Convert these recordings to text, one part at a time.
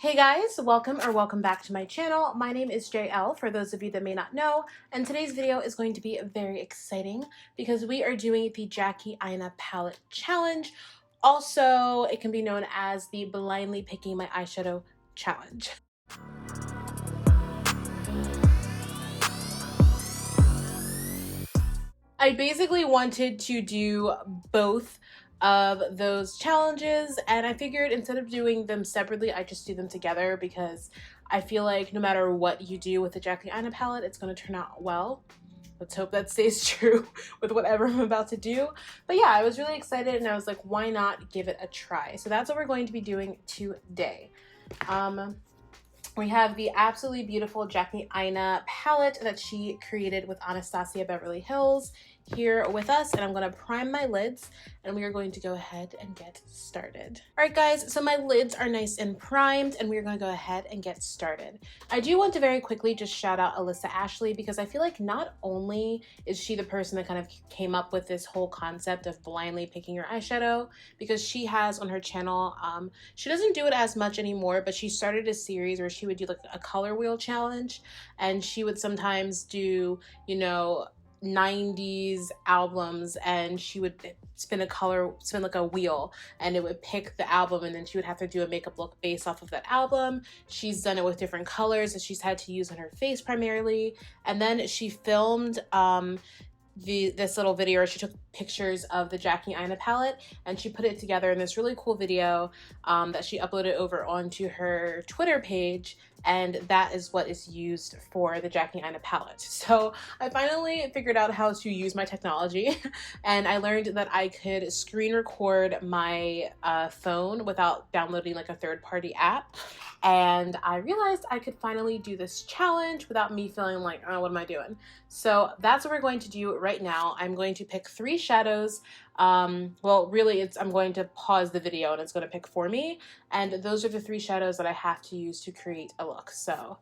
Hey guys, welcome back to my channel. My name is JL for those of you that may not know, and today's video is going to be very exciting because we are doing the Jackie Aina palette challenge. Also, it can be known as the blindly picking my eyeshadow challenge. I basically wanted to do both of those challenges, and I figured instead of doing them separately, I just do them together because I feel like no matter what you do with the Jackie Aina palette, it's going to turn out well. Let's hope that stays true with whatever I'm about to do. But yeah, I was really excited and I was like, why not give it a try? So that's what we're going to be doing today. We have the absolutely beautiful Jackie Aina palette that she created with Anastasia Beverly Hills here with us, and I'm going to prime my lids and we are going to go ahead and get started. All right guys, so my lids are nice and primed and we're going to go ahead and get started. I do want to very quickly just shout out Alyssa Ashley because I feel like not only is she the person that kind of came up with this whole concept of blindly picking your eyeshadow, because she has on her channel, she doesn't do it as much anymore, but she started a series where she would do like a color wheel challenge, and she would sometimes do, you know, 90s albums, and she would spin like a wheel and it would pick the album, and then she would have to do a makeup look based off of that album. She's done it with different colors that she's had to use on her face primarily, and then she filmed this little video where she took pictures of the Jackie Aina palette and she put it together in this really cool video that she uploaded over onto her Twitter page, and that is what is used for the Jackie Aina palette. So I finally figured out how to use my technology and I learned that I could screen record my phone without downloading like a third-party app, and I realized I could finally do this challenge without me feeling like, oh, what am I doing? So that's what we're going to do right now. I'm going to pick 3 shadows. Well, really, I'm going to pause the video and it's going to pick for me. And those are the 3 shadows that I have to use to create a look. So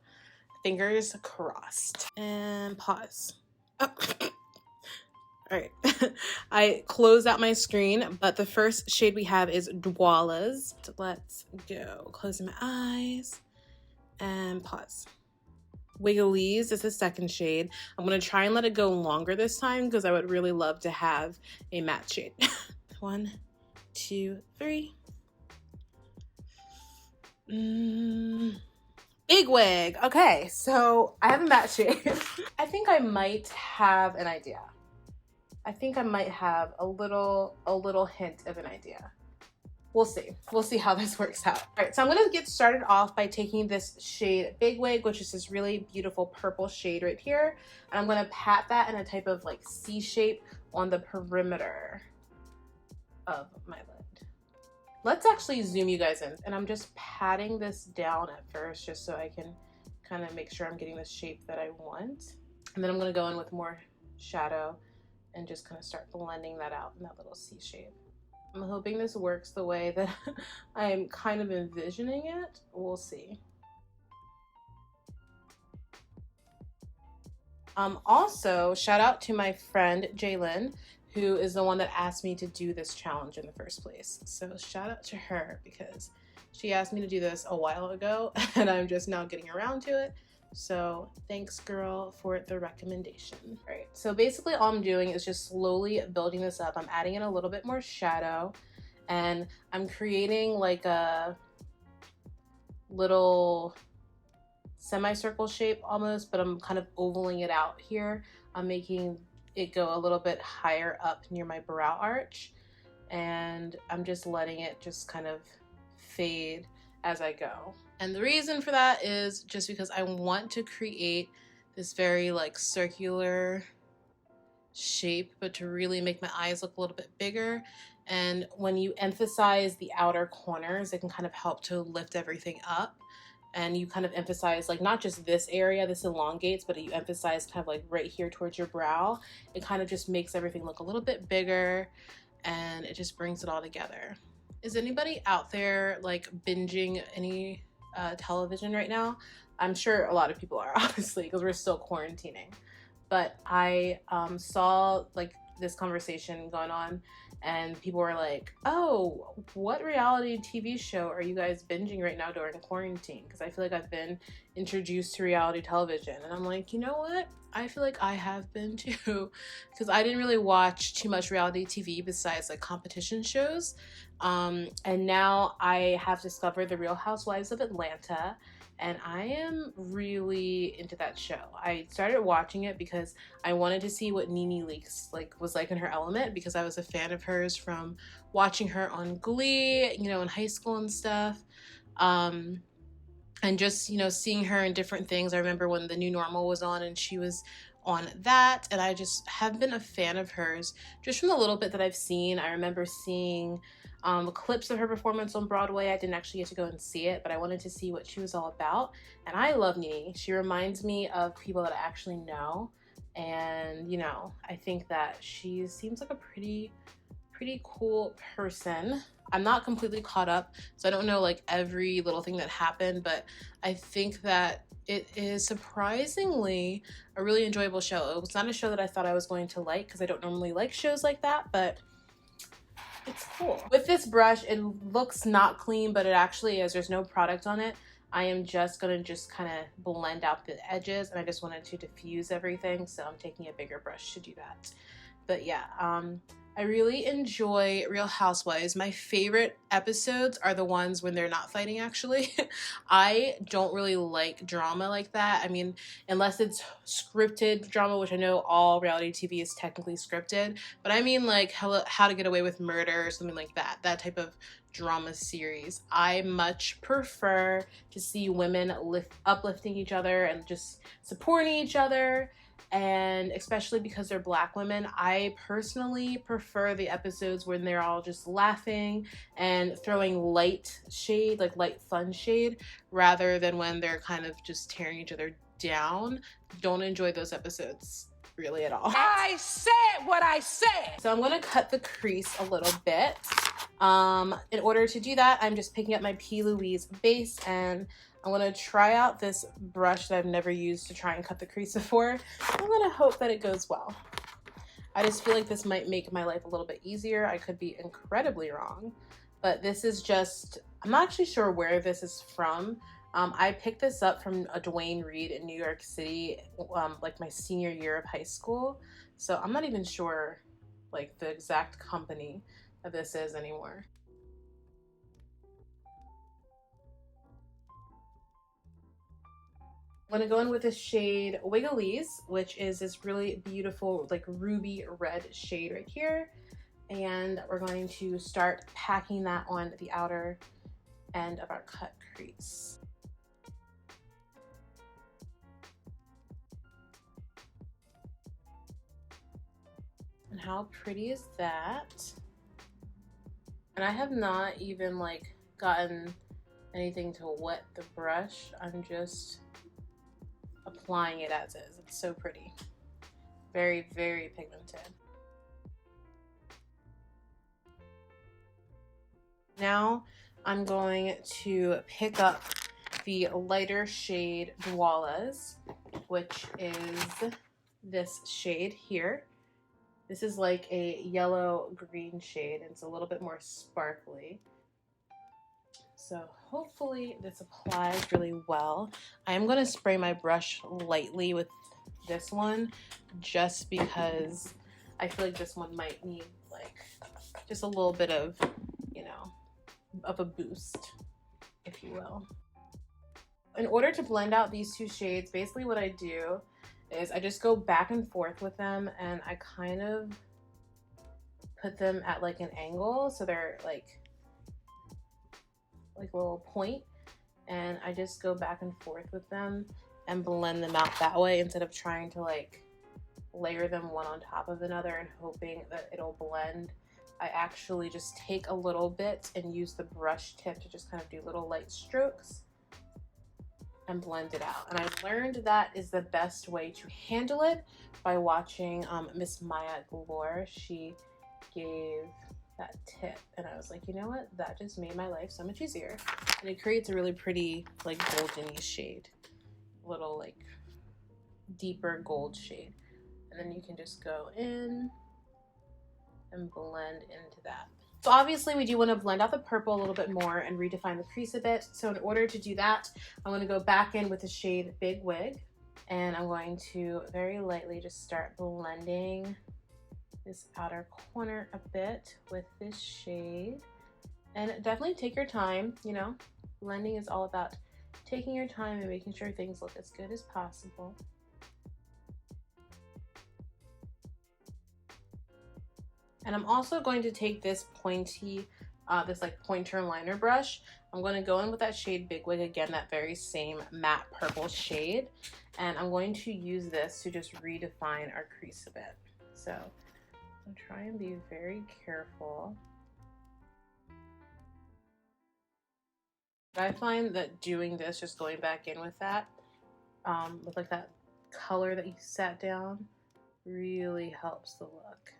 fingers crossed. And pause. Oh. All right, I closed out my screen, but the first shade we have is Douala's. Let's go. Closing my eyes and pause. Wiggly's is the second shade. I'm going to try and let it go longer this time because I would really love to have a matte shade. 1, 2, 3. Big wig. Okay, so I have a matte shade. I think I might have an idea. I think I might have a little hint of an idea. We'll see. We'll see how this works out. All right, so I'm gonna get started off by taking this shade Big Wig, which is this really beautiful purple shade right here. And I'm gonna pat that in a type of like C shape on the perimeter of my lid. Let's actually zoom you guys in. And I'm just patting this down at first just so I can kind of make sure I'm getting the shape that I want. And then I'm gonna go in with more shadow and just kind of start blending that out in that little C shape. I'm hoping this works the way that I'm kind of envisioning it. We'll see. Also, shout out to my friend Jaylyn, who is the one that asked me to do this challenge in the first place. So shout out to her because she asked me to do this a while ago and I'm just now getting around to it. So thanks, girl, for the recommendation. All right, so basically all I'm doing is just slowly building this up. I'm adding in a little bit more shadow and I'm creating like a little semicircle shape almost, but I'm kind of ovaling it out here. I'm making it go a little bit higher up near my brow arch, and I'm just letting it just kind of fade as I go. And the reason for that is just because I want to create this very like circular shape, but to really make my eyes look a little bit bigger. And when you emphasize the outer corners, it can kind of help to lift everything up. And you kind of emphasize like not just this area, this elongates, but you emphasize kind of like right here towards your brow. It kind of just makes everything look a little bit bigger and it just brings it all together. Is anybody out there like binging any television right now? I'm sure a lot of people are, obviously, because we're still quarantining. But I saw like this conversation going on, and people were like, oh, what reality TV show are you guys binging right now during quarantine? Because I feel like I've been introduced to reality television, and I'm like, you know what, I feel like I have been too, because I didn't really watch too much reality TV besides like competition shows. And now I have discovered The Real Housewives of Atlanta, and I am really into that show. I started watching it because I wanted to see what Nene Leakes was like in her element, because I was a fan of hers from watching her on Glee, you know, in high school and stuff. And just, you know, seeing her in different things. I remember when The New Normal was on and she was on that, and I just have been a fan of hers just from the little bit that I've seen. I remember seeing clips of her performance on Broadway. I didn't actually get to go and see it, but I wanted to see what she was all about. And I love Nene. She reminds me of people that I actually know, and you know, I think that she seems like a pretty cool person. I'm not completely caught up, so I don't know like every little thing that happened, but I think that it is surprisingly a really enjoyable show. It was not a show that I thought I was going to like, because I don't normally like shows like that, but it's cool. With this brush, it looks not clean, but it actually is. There's no product on it. I am just gonna kind of blend out the edges, and I just wanted to diffuse everything, so I'm taking a bigger brush to do that. But yeah, I really enjoy Real Housewives. My favorite episodes are the ones when they're not fighting, actually. I don't really like drama like that. I mean, unless it's scripted drama, which I know all reality TV is technically scripted, but I mean like How to Get Away with Murder or something like that. That type of drama series. I much prefer to see women uplifting each other and just supporting each other. And especially because they're Black women, I personally prefer the episodes when they're all just laughing and throwing light shade, like light fun shade, rather than when they're kind of just tearing each other down. Don't enjoy those episodes really at all. I said what I said. So I'm gonna cut the crease a little bit. In order to do that, I'm just picking up my P. Louise base, and I'm gonna try out this brush that I've never used to try and cut the crease before. I'm gonna hope that it goes well. I just feel like this might make my life a little bit easier. I could be incredibly wrong, but this is just, I'm not actually sure where this is from. I picked this up from a Dwayne Reed in New York City, like my senior year of high school. So I'm not even sure like the exact company that this is anymore. I'm gonna go in with the shade Wiggley's, which is this really beautiful like ruby red shade right here. And we're going to start packing that on the outer end of our cut crease. And how pretty is that? And I have not even like gotten anything to wet the brush. I'm just applying it as is. It's so pretty. Very, very pigmented. Now I'm going to pick up the lighter shade Dwala's, which is this shade here. This is like a yellow green shade, and it's a little bit more sparkly. So hopefully this applies really well. I am going to spray my brush lightly with this one just because I feel like this one might need like just a little bit of, you know, of a boost, if you will. In order to blend out these two shades, basically what I do is I just go back and forth with them, and I kind of put them at like an angle, so they're like a little point, and I just go back and forth with them and blend them out that way instead of trying to like layer them one on top of another and hoping that it'll blend. I actually just take a little bit and use the brush tip to just kind of do little light strokes and blend it out. And I learned that is the best way to handle it by watching Miss Maya Galore. She gave that tip, and I was like, you know what, that just made my life so much easier. And it creates a really pretty like golden-y shade, little like deeper gold shade. And then you can just go in and blend into that. So obviously we do want to blend out the purple a little bit more and redefine the crease a bit. So in order to do that, I'm going to go back in with the shade Big Wig, and I'm going to very lightly just start blending this outer corner a bit with this shade. And definitely take your time, you know, blending is all about taking your time and making sure things look as good as possible. And I'm also going to take this pointy, this like pointer liner brush. I'm going to go in with that shade Big Wig again, that very same matte purple shade. And I'm going to use this to just redefine our crease a bit. So I'll try and be very careful. I find that doing this, just going back in with that, with like that color that you set down, really helps the look.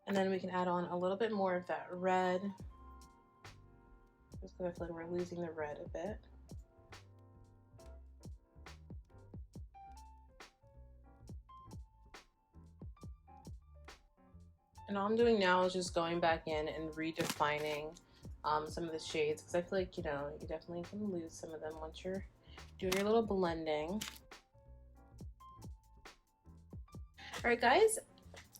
And then we can add on a little bit more of that red, just because I feel like we're losing the red a bit. And all I'm doing now is just going back in and redefining some of the shades, because I feel like, you know, you definitely can lose some of them once you're doing your little blending. All right, guys,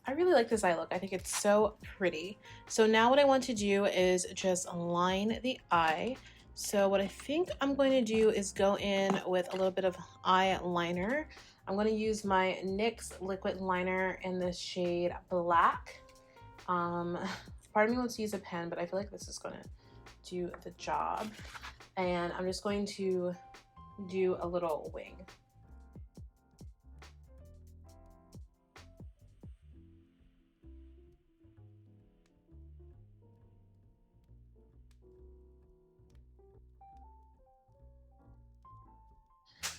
I really like this eye look. I think it's so pretty. So now what I want to do is just line the eye. So what I think I'm going to do is go in with a little bit of eyeliner. I'm going to use my NYX liquid liner in the shade Black. Part of me wants to use a pen, but I feel like this is going to do the job. And I'm just going to do a little wing.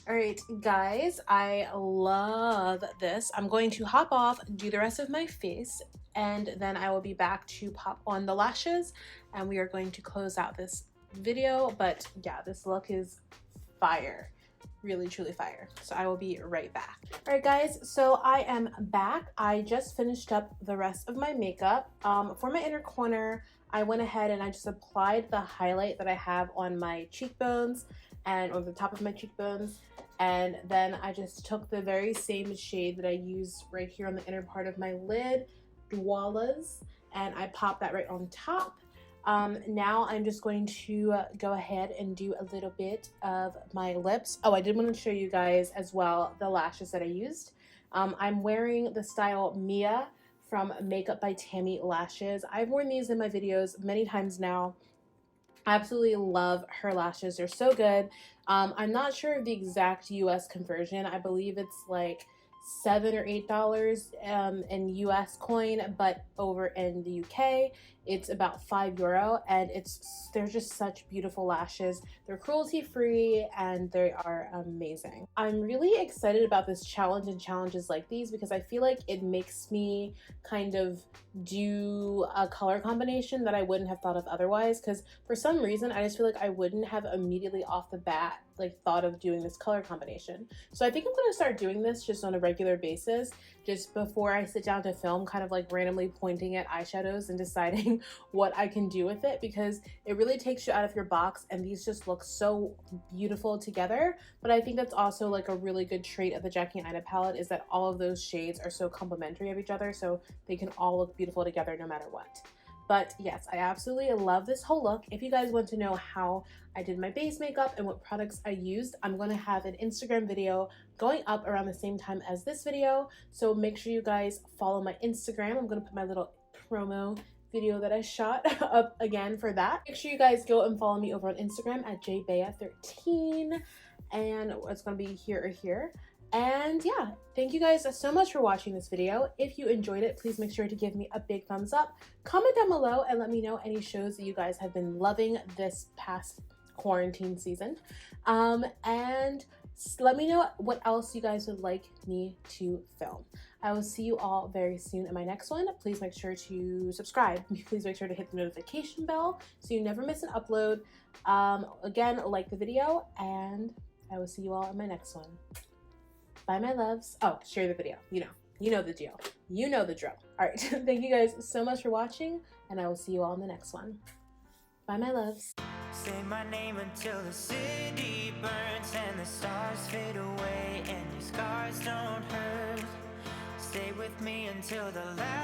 All right, guys, I love this. I'm going to hop off, do the rest of my face, and then I will be back to pop on the lashes, and we are going to close out this video. But yeah, this look is fire. Really, truly fire. So I will be right back. All right, guys, so I am back. I just finished up the rest of my makeup. For my inner corner, I went ahead and I just applied the highlight that I have on my cheekbones and on the top of my cheekbones. And then I just took the very same shade that I used right here on the inner part of my lid, Douala's, and I popped that right on top. Now I'm just going to go ahead and do a little bit of my lips. Oh, I did want to show you guys as well the lashes that I used. I'm wearing the style Mia from Makeup by Tammy Lashes. I've worn these in my videos many times now. I absolutely love her lashes. They're so good. I'm not sure of the exact US conversion. I believe it's like $7 or $8 in US coin, but over in the UK it's about €5, and they're just such beautiful lashes. They're cruelty free and they are amazing. I'm really excited about this challenge and challenges like these because I feel like it makes me kind of do a color combination that I wouldn't have thought of otherwise, because for some reason I just feel like I wouldn't have immediately off the bat like thought of doing this color combination. So I think I'm going to start doing this just on a regular basis, just before I sit down to film, kind of like randomly pointing at eyeshadows and deciding what I can do with it, because it really takes you out of your box and these just look so beautiful together. But I think that's also like a really good trait of the Jackie and Ina palette, is that all of those shades are so complementary of each other, so they can all look beautiful together no matter what. But yes, I absolutely love this whole look. If you guys want to know how I did my base makeup and what products I used, I'm going to have an Instagram video going up around the same time as this video. So make sure you guys follow my Instagram. I'm going to put my little promo video that I shot up again for that. Make sure you guys go and follow me over on Instagram at jbea13, and it's going to be here or here. And yeah, thank you guys so much for watching this video. If you enjoyed it, please make sure to give me a big thumbs up. Comment down below and let me know any shows that you guys have been loving this past quarantine season. And let me know what else you guys would like me to film. I will see you all very soon in my next one. Please make sure to subscribe. Please make sure to hit the notification bell so you never miss an upload. Again, like the video, and I will see you all in my next one. Bye, my loves. Oh, share the video, you know. You know the deal. You know the drill. All right. Thank you guys so much for watching, and I will see you all in the next one. Bye, my loves. Say my name until the city burns and the stars fade away and your scars don't hurt. Stay with me until the last